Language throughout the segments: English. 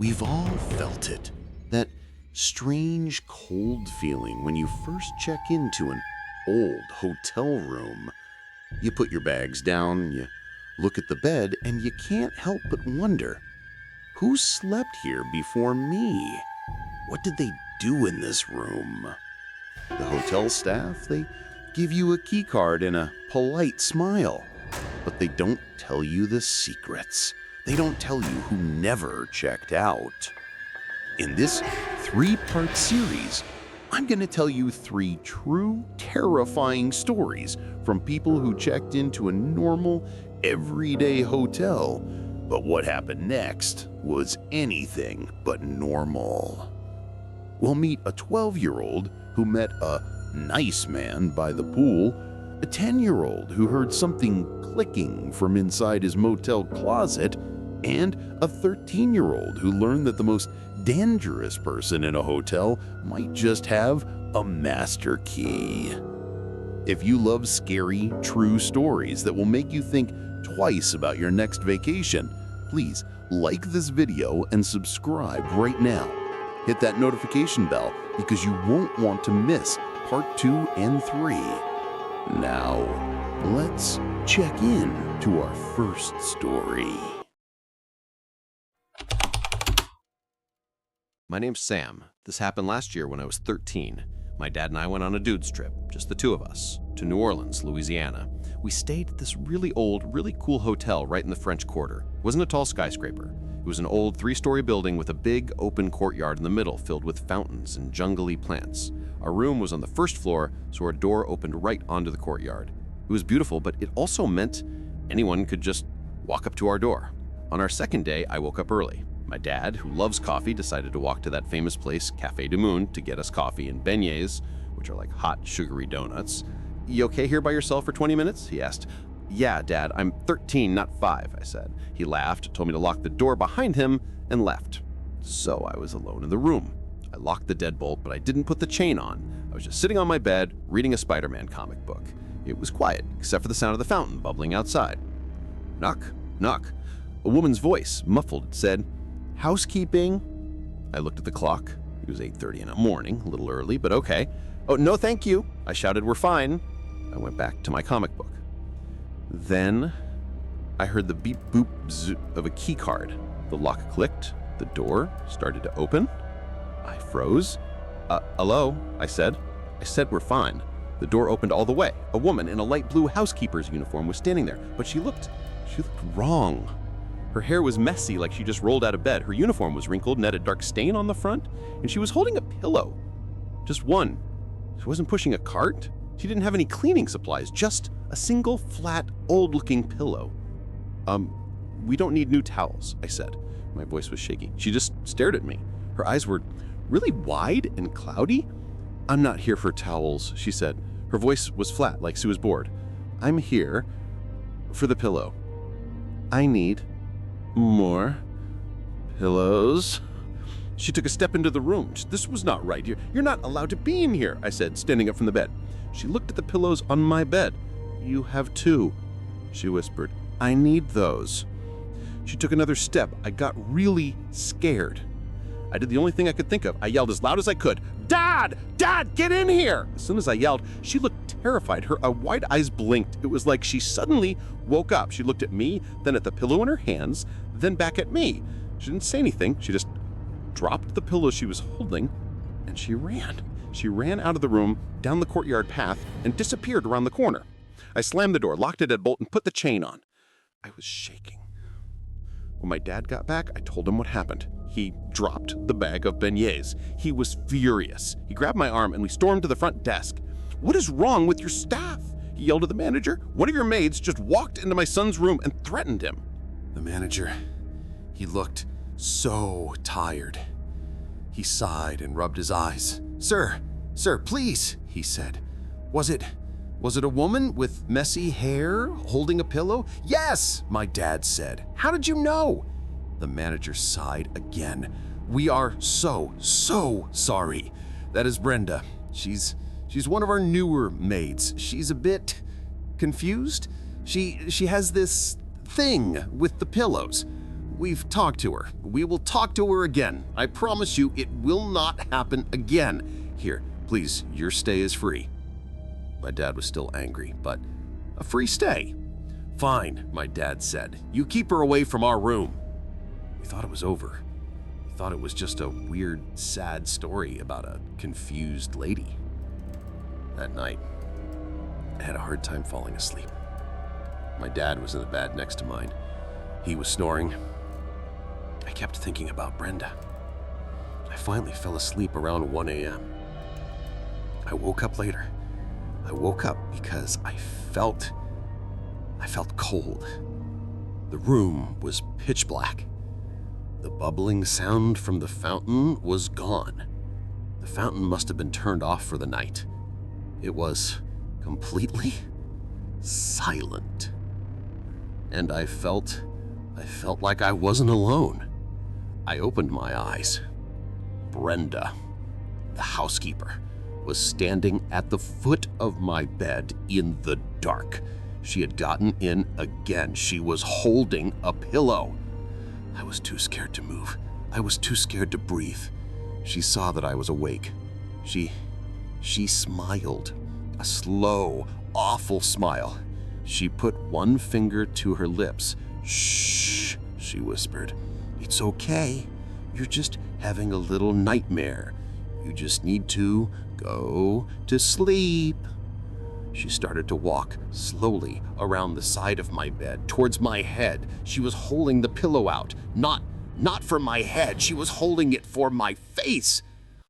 We've all felt it. That strange, cold feeling when you first check into an old hotel room. You put your bags down, you look at the bed, and you can't help but wonder, who slept here before me? What did they do in this room? The hotel staff, they give you a key card and a polite smile, but they don't tell you the secrets. They don't tell you who never checked out. In this 3-part series, I'm going to tell you 3 true, terrifying stories from people who checked into a normal, everyday hotel. But what happened next was anything but normal. We'll meet a 12-year-old who met a nice man by the pool, a 10-year-old who heard something clicking from inside his motel closet, and a 13-year-old who learned that the most dangerous person in a hotel might just have a master key. If you love scary, true stories that will make you think twice about your next vacation, please like this video and subscribe right now. Hit that notification bell because you won't want to miss part 2 and 3. Now, let's check in to our first story. My name's Sam. This happened last year when I was 13. My dad and I went on a dude's trip, just the 2 of us, to New Orleans, Louisiana. We stayed at this really old, really cool hotel right in the French Quarter. It wasn't a tall skyscraper. It was an old 3-story building with a big open courtyard in the middle filled with fountains and jungly plants. Our room was on the first floor, so our door opened right onto the courtyard. It was beautiful, but it also meant anyone could just walk up to our door. On our second day, I woke up early. My dad, who loves coffee, decided to walk to that famous place, Café du Monde, to get us coffee and beignets, which are like hot, sugary donuts. "You okay here by yourself for 20 minutes?" he asked. "Yeah, Dad, I'm 13, not 5, I said. He laughed, told me to lock the door behind him, and left. So I was alone in the room. I locked the deadbolt, but I didn't put the chain on. I was just sitting on my bed, reading a Spider-Man comic book. It was quiet, except for the sound of the fountain bubbling outside. Knock, knock. A woman's voice, muffled, said, "Housekeeping." I looked at the clock. It was 8:30 in the morning, a little early, but okay. "Oh, no, thank you," I shouted. "We're fine." I went back to my comic book. Then I heard the beep boop zoop of a key card. The lock clicked. The door started to open. I froze. Hello, I said. I said we're fine. The door opened all the way. A woman in a light blue housekeeper's uniform was standing there, but she looked wrong. Her hair was messy, like she just rolled out of bed. Her uniform was wrinkled and had a dark stain on the front, and she was holding a pillow. Just one. She wasn't pushing a cart. She didn't have any cleaning supplies, just a single flat, old-looking pillow. We don't need new towels," I said. My voice was shaky. She just stared at me. Her eyes were really wide and cloudy. "I'm not here for towels," she said. Her voice was flat, like she was bored. "I'm here for the pillow. I need more pillows." She took a step into the room. "This was not right. You're not allowed to be in here," I said, standing up from the bed. She looked at the pillows on my bed. "You have 2, she whispered. "I need those." She took another step. I got really scared. I did the only thing I could think of. I yelled as loud as I could, "Dad! Dad, get in here!" As soon as I yelled, she looked terrified. Her wide eyes blinked. It was like she suddenly woke up. She looked at me, then at the pillow in her hands, then back at me. She didn't say anything. She just dropped the pillow she was holding, and she ran. She ran out of the room, down the courtyard path, and disappeared around the corner. I slammed the door, locked it at bolt, and put the chain on. I was shaking. When my dad got back, I told him what happened. He dropped the bag of beignets. He was furious. He grabbed my arm, and we stormed to the front desk. "What is wrong with your staff?" he yelled at the manager. "One of your maids just walked into my son's room and threatened him." The manager, he looked so tired. He sighed and rubbed his eyes. Sir, please," he said. Was it a woman with messy hair holding a pillow?" "Yes," my dad said. "How did you know?" The manager sighed again. "We are so sorry. That is Brenda. She's one of our newer maids. She's a bit confused. She has this thing with the pillows. We've talked to her. We will talk to her again. I promise you it will not happen again. Here, please, your stay is free." My dad was still angry, but a free stay. "Fine," my dad said. "You keep her away from our room." We thought it was over. We thought it was just a weird, sad story about a confused lady. That night, I had a hard time falling asleep. My dad was in the bed next to mine. He was snoring. I kept thinking about Brenda. I finally fell asleep around 1 a.m. I woke up later. I woke up because I felt cold. The room was pitch black. The bubbling sound from the fountain was gone. The fountain must have been turned off for the night. It was completely silent. And I felt like I wasn't alone. I opened my eyes. Brenda, the housekeeper, was standing at the foot of my bed in the dark. She had gotten in again. She was holding a pillow. I was too scared to move. I was too scared to breathe. She saw that I was awake. She smiled, a slow, awful smile. She put one finger to her lips. "Shh," she whispered. "It's okay. You're just having a little nightmare. You just need to go to sleep." She started to walk slowly around the side of my bed towards my head. She was holding the pillow out, not for my head. She was holding it for my face.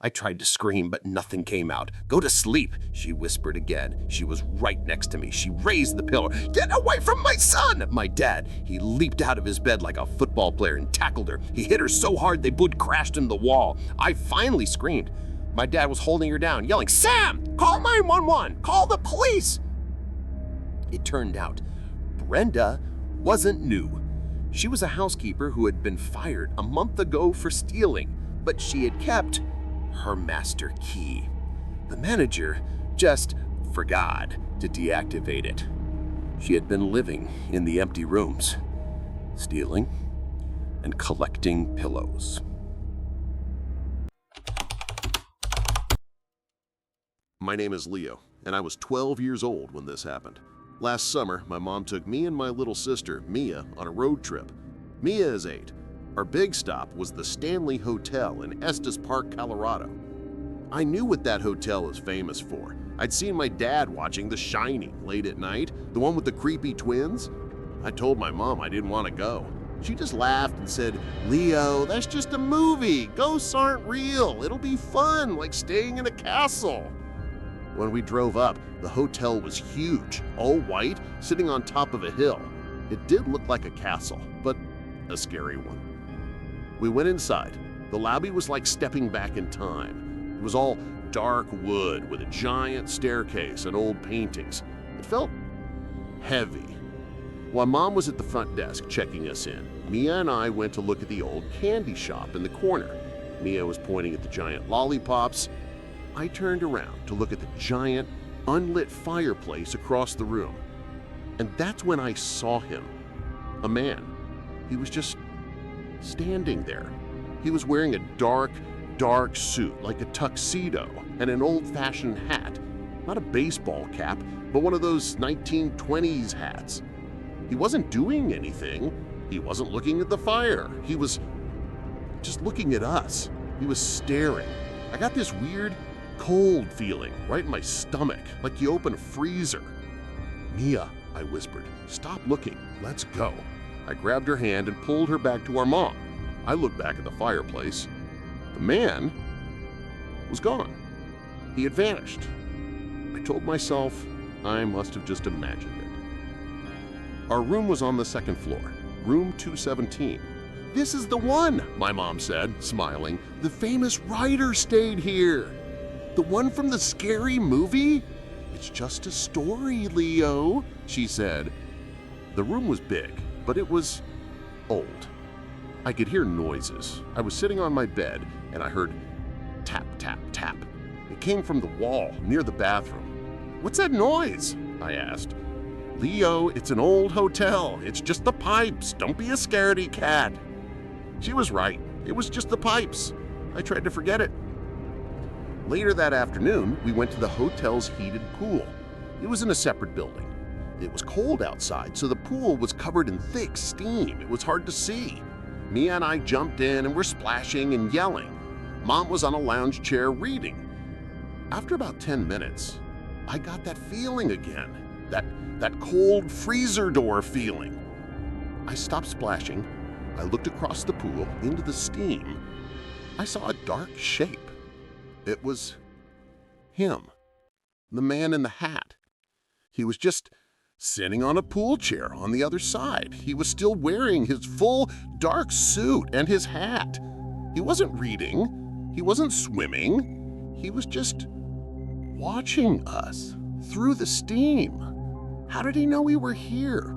I tried to scream, but nothing came out. "Go to sleep," she whispered again. She was right next to me. She raised the pillow. "Get away from my son!" My dad, he leaped out of his bed like a football player and tackled her. He hit her so hard they both crashed into the wall. I finally screamed. My dad was holding her down, yelling, "Sam, call 911, call the police!" It turned out Brenda wasn't new. She was a housekeeper who had been fired a month ago for stealing, but she had kept her master key. The manager just forgot to deactivate it. She had been living in the empty rooms, stealing and collecting pillows. My name is Leo, and I was 12 years old when this happened. Last summer, my mom took me and my little sister, Mia, on a road trip. Mia is 8. Our big stop was the Stanley Hotel in Estes Park, Colorado. I knew what that hotel is famous for. I'd seen my dad watching The Shining late at night, the one with the creepy twins. I told my mom I didn't want to go. She just laughed and said, "Leo, that's just a movie. Ghosts aren't real. It'll be fun, like staying in a castle." When we drove up, the hotel was huge, all white, sitting on top of a hill. It did look like a castle, but a scary one. We went inside. The lobby was like stepping back in time. It was all dark wood with a giant staircase and old paintings. It felt heavy. While Mom was at the front desk checking us in, Mia and I went to look at the old candy shop in the corner. Mia was pointing at the giant lollipops. I turned around to look at the giant, unlit fireplace across the room. And that's when I saw him. A man. He was just standing there. He was wearing a dark suit, like a tuxedo, and an old-fashioned hat. Not a baseball cap, but one of those 1920s hats. He wasn't doing anything. He wasn't looking at the fire. He was just looking at us. He was staring. I got this weird, cold feeling right in my stomach, like you open a freezer. "Mia," I whispered, "stop looking. Let's go." I grabbed her hand and pulled her back to our mom. I looked back at the fireplace. The man was gone. He had vanished. I told myself I must have just imagined it. Our room was on the second floor, room 217. "This is the one," my mom said, smiling. "The famous writer stayed here. The one from the scary movie?" "It's just a story, Leo," she said. The room was big, but it was old. I could hear noises. I was sitting on my bed, and I heard tap, tap, tap. It came from the wall near the bathroom. "What's that noise?" I asked. "Leo, it's an old hotel. It's just the pipes. Don't be a scaredy cat." She was right. It was just the pipes. I tried to forget it. Later that afternoon, we went to the hotel's heated pool. It was in a separate building. It was cold outside, so the pool was covered in thick steam. It was hard to see. Mia and I jumped in and were splashing and yelling. Mom was on a lounge chair reading. After about 10 minutes, I got that feeling again. That cold freezer door feeling. I stopped splashing. I looked across the pool into the steam. I saw a dark shape. It was him, the man in the hat. He was just sitting on a pool chair on the other side. He was still wearing his full dark suit and his hat. He wasn't reading. He wasn't swimming. He was just watching us through the steam. How did he know we were here?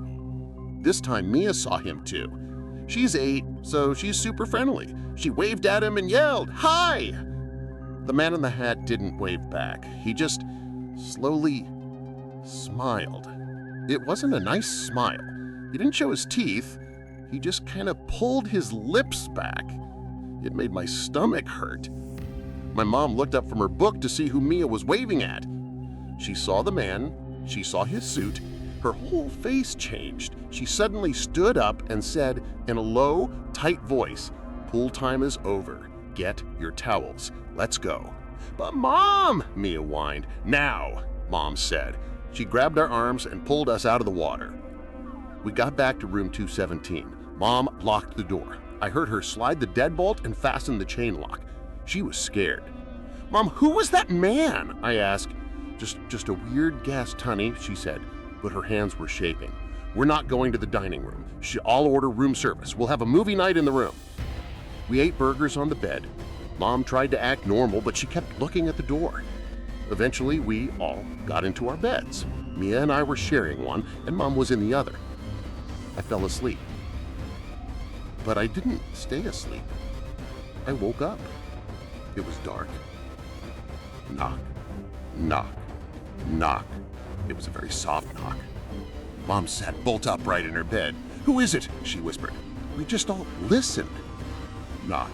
This time Mia saw him too. She's 8, so she's super friendly. She waved at him and yelled, "Hi!" The man in the hat didn't wave back. He just slowly smiled. It wasn't a nice smile. He didn't show his teeth. He just kind of pulled his lips back. It made my stomach hurt. My mom looked up from her book to see who Mia was waving at. She saw the man. She saw his suit. Her whole face changed. She suddenly stood up and said in a low, tight voice, "Pool time is over. Get your towels. Let's go." "But Mom," Mia whined. "Now," Mom said. She grabbed our arms and pulled us out of the water. We got back to room 217. Mom locked the door. I heard her slide the deadbolt and fasten the chain lock. She was scared. "Mom, who was that man?" I asked. Just a weird guest, honey," she said, but her hands were shaking. "We're not going to the dining room. I'll order room service. We'll have a movie night in the room." We ate burgers on the bed. Mom tried to act normal, but she kept looking at the door. Eventually, we all got into our beds. Mia and I were sharing one, and Mom was in the other. I fell asleep. But I didn't stay asleep. I woke up. It was dark. Knock, knock, knock. It was a very soft knock. Mom sat bolt upright in her bed. "Who is it?" she whispered. We just all listened. Knock,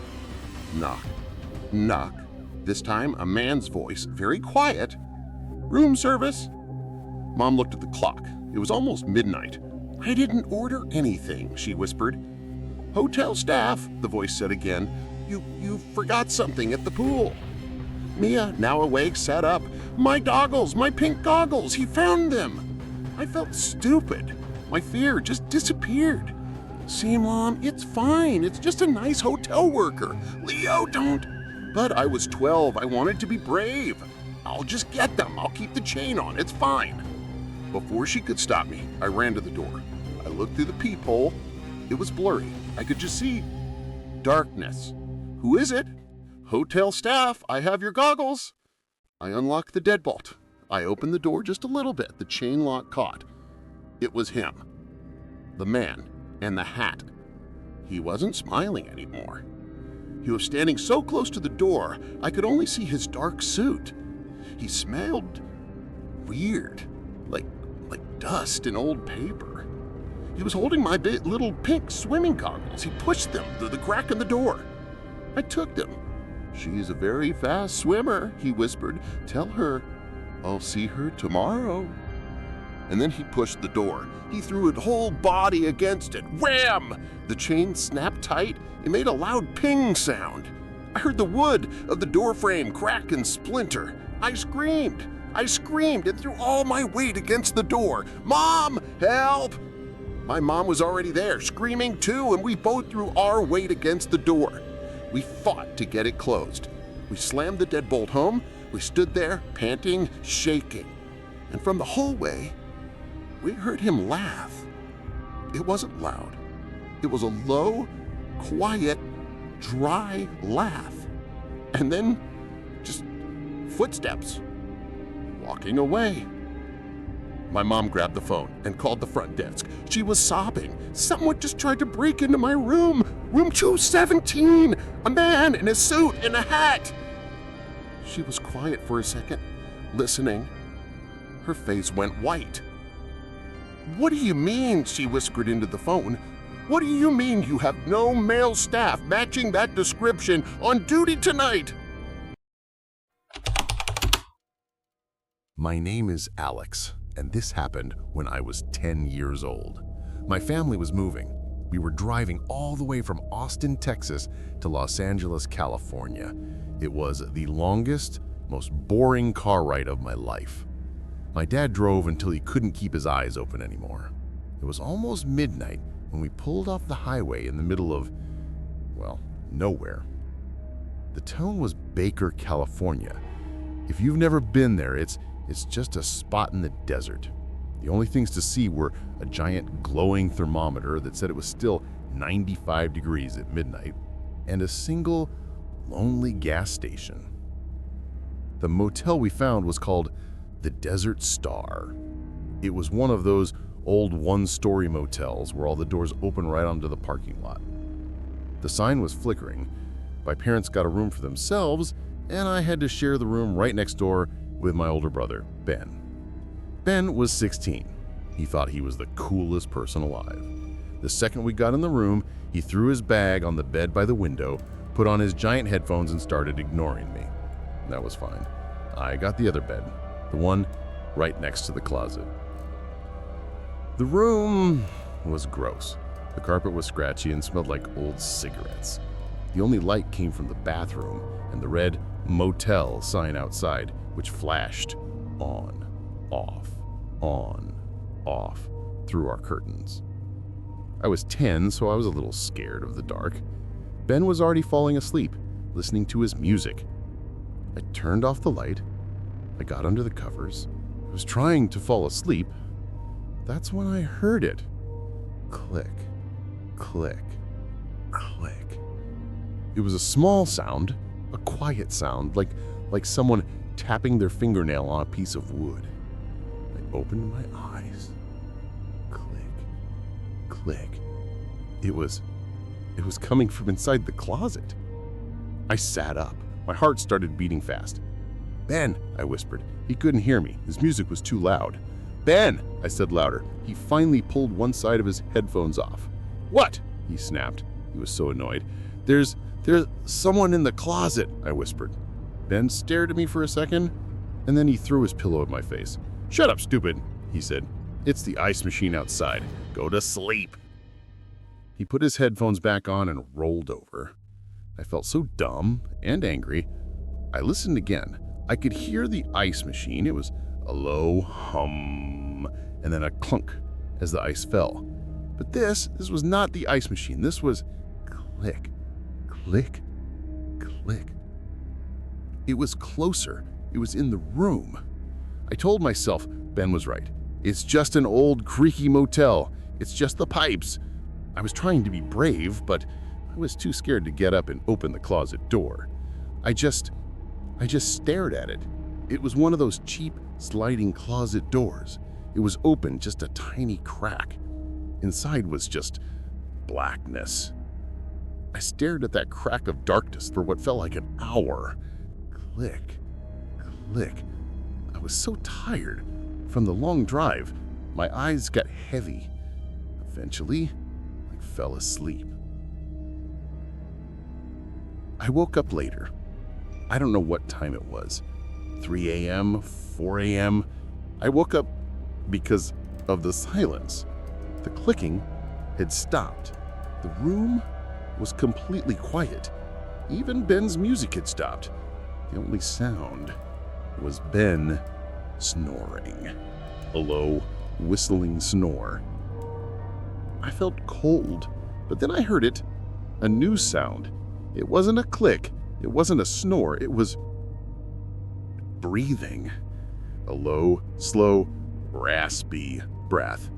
knock, knock. This time, a man's voice, very quiet. "Room service." Mom looked at the clock. It was almost midnight. "I didn't order anything," she whispered. "Hotel staff," the voice said again. You forgot something at the pool." Mia, now awake, sat up. "My goggles, my pink goggles, he found them." I felt stupid. My fear just disappeared. "See, Mom, it's fine. It's just a nice hotel worker." "Leo, don't." But I was 12. I wanted to be brave. "I'll just get them. I'll keep the chain on. It's fine." Before she could stop me, I ran to the door. I looked through the peephole. It was blurry. I could just see darkness. "Who is it?" "Hotel staff. I have your goggles." I unlocked the deadbolt. I opened the door just a little bit. The chain lock caught. It was him. The man and the hat. He wasn't smiling anymore. He was standing so close to the door, I could only see his dark suit. He smelled weird, like dust and old paper. He was holding my little pink swimming goggles. He pushed them through the crack in the door. I took them. "She's a very fast swimmer," he whispered. "Tell her I'll see her tomorrow." And then he pushed the door. He threw his whole body against it. Wham! The chain snapped tight. It made a loud ping sound. I heard the wood of the door frame crack and splinter. I screamed and threw all my weight against the door. "Mom, help!" My mom was already there, screaming too, and we both threw our weight against the door. We fought to get it closed. We slammed the deadbolt home. We stood there, panting, shaking. And from the hallway, we heard him laugh. It wasn't loud. It was a low, quiet, dry laugh. And then just footsteps, walking away. My mom grabbed the phone and called the front desk. She was sobbing. "Someone just tried to break into my room. Room 217. A man in a suit and a hat." She was quiet for a second, listening. Her face went white. "What do you mean?" she whispered into the phone. What do you mean you have no male staff matching that description on duty tonight? My name is Alex, and this happened when I was 10 years old. My family was moving. We were driving all the way from Austin, Texas to Los Angeles, California. It was the longest, most boring car ride of my life. My dad drove until he couldn't keep his eyes open anymore. It was almost midnight when we pulled off the highway in the middle of, well, nowhere. The town was Baker, California. If you've never been there, it's just a spot in the desert. The only things to see were a giant glowing thermometer that said it was still 95 degrees at midnight, and a single lonely gas station. The motel we found was called the Desert Star. It was one of those old one-story motels where all the doors open right onto the parking lot. The sign was flickering. My parents got a room for themselves, and I had to share the room right next door with my older brother, Ben. Ben was 16. He thought he was the coolest person alive. The second we got in the room, he threw his bag on the bed by the window, put on his giant headphones, and started ignoring me. That was fine. I got the other bed, the one right next to the closet. The room was gross. The carpet was scratchy and smelled like old cigarettes. The only light came from the bathroom and the red Motel sign outside, which flashed on, off through our curtains. I was 10, so I was a little scared of the dark. Ben was already falling asleep, listening to his music. I turned off the light. I got under the covers. I was trying to fall asleep. That's when I heard it. Click, click, click. It was a small sound, a quiet sound, like someone tapping their fingernail on a piece of wood. I opened my eyes. Click, click. It was coming from inside the closet. I sat up. My heart started beating fast. "Ben," I whispered. He couldn't hear me. His music was too loud. "Ben," I said louder. He finally pulled one side of his headphones off. "What?" he snapped. He was so annoyed. There's someone in the closet," I whispered. Ben stared at me for a second, and then he threw his pillow at my face. "Shut up, stupid," he said. "It's the ice machine outside. Go to sleep." He put his headphones back on and rolled over. I felt so dumb and angry. I listened again. I could hear the ice machine. It was a low hum and then a clunk as the ice fell. But this was not the ice machine. This was click, click, click. It was closer. It was in the room. I told myself Ben was right. It's just an old creaky motel. It's just the pipes. I was trying to be brave, but I was too scared to get up and open the closet door. I just stared at it. It was one of those cheap sliding closet doors. It was open, just a tiny crack. Inside was just blackness. I stared at that crack of darkness for what felt like an hour. Click, click. I was so tired from the long drive. My eyes got heavy. Eventually, I fell asleep. I woke up later. I don't know what time it was. 3 a.m., 4 a.m. I woke up because of the silence. The clicking had stopped. The room was completely quiet. Even Ben's music had stopped. The only sound was Ben snoring. A low, whistling snore. I felt cold, but then I heard it. A new sound. It wasn't a click. It wasn't a snore. It was breathing. A low, slow, raspy breath.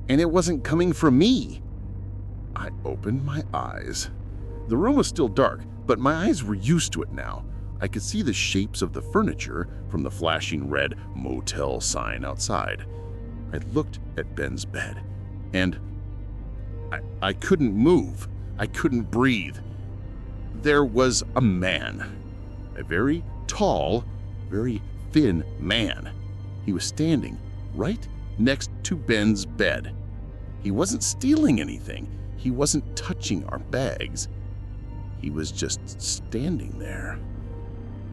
And it wasn't coming from me. I opened my eyes. The room was still dark, but my eyes were used to it now. I could see the shapes of the furniture from the flashing red Motel sign outside. I looked at Ben's bed, and I couldn't move. I couldn't breathe. There was a man. A very tall, very thin man. He was standing right next to Ben's bed. He wasn't stealing anything. He wasn't touching our bags. He was just standing there.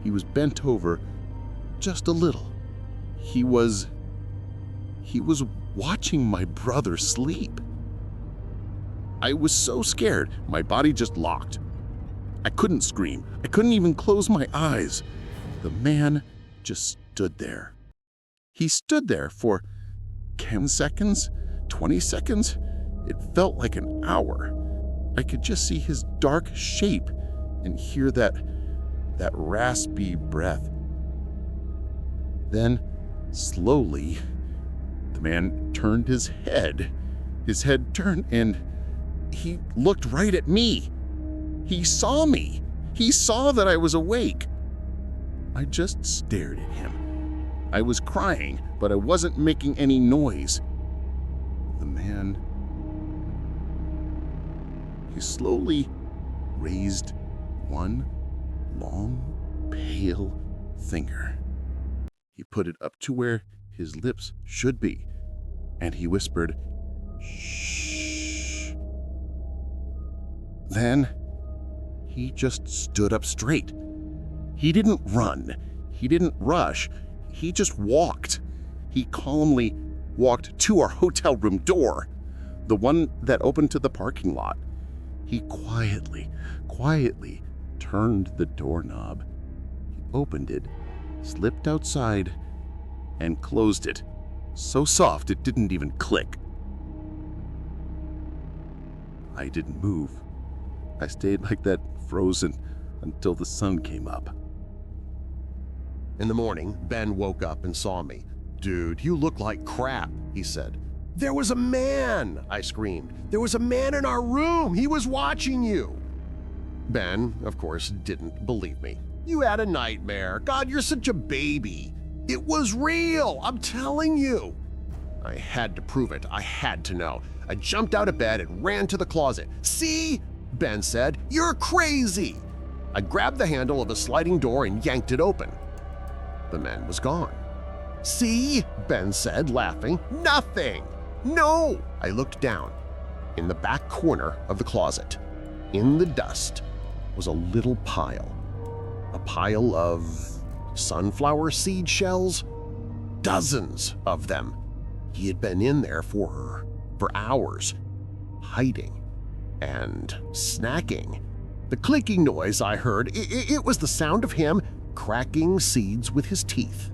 He was bent over just a little. He was watching my brother sleep. I was so scared, my body just locked. I couldn't scream. I couldn't even close my eyes. The man just stood there. He stood there for 10 seconds, 20 seconds. It felt like an hour. I could just see his dark shape and hear that raspy breath. Then, slowly, the man turned his head. His head turned and he looked right at me. He saw me. He saw that I was awake. I just stared at him. I was crying, but I wasn't making any noise. The man, he slowly raised one long, pale finger. He put it up to where his lips should be, and he whispered, "Shh." Then he just stood up straight. He didn't run. He didn't rush. He just walked. He calmly walked to our hotel room door, the one that opened to the parking lot. He quietly turned the doorknob. He opened it, slipped outside, and closed it, so soft it didn't even click. I didn't move. I stayed like that, frozen, until the sun came up. In the morning, Ben woke up and saw me. "Dude, you look like crap," he said. "There was a man!" I screamed. "There was a man in our room! He was watching you!" Ben, of course, didn't believe me. "You had a nightmare. God, you're such a baby. It was real, I'm telling you." I had to prove it. I had to know. I jumped out of bed and ran to the closet. "See?" Ben said. "You're crazy!" I grabbed the handle of a sliding door and yanked it open. The man was gone. "See?" Ben said, laughing. "Nothing! No!" I looked down. In the back corner of the closet, in the dust, was a little pile. A pile of sunflower seed shells? Dozens of them. He had been in there for hours, hiding and snacking. The clicking noise I heard, it was the sound of him cracking seeds with his teeth.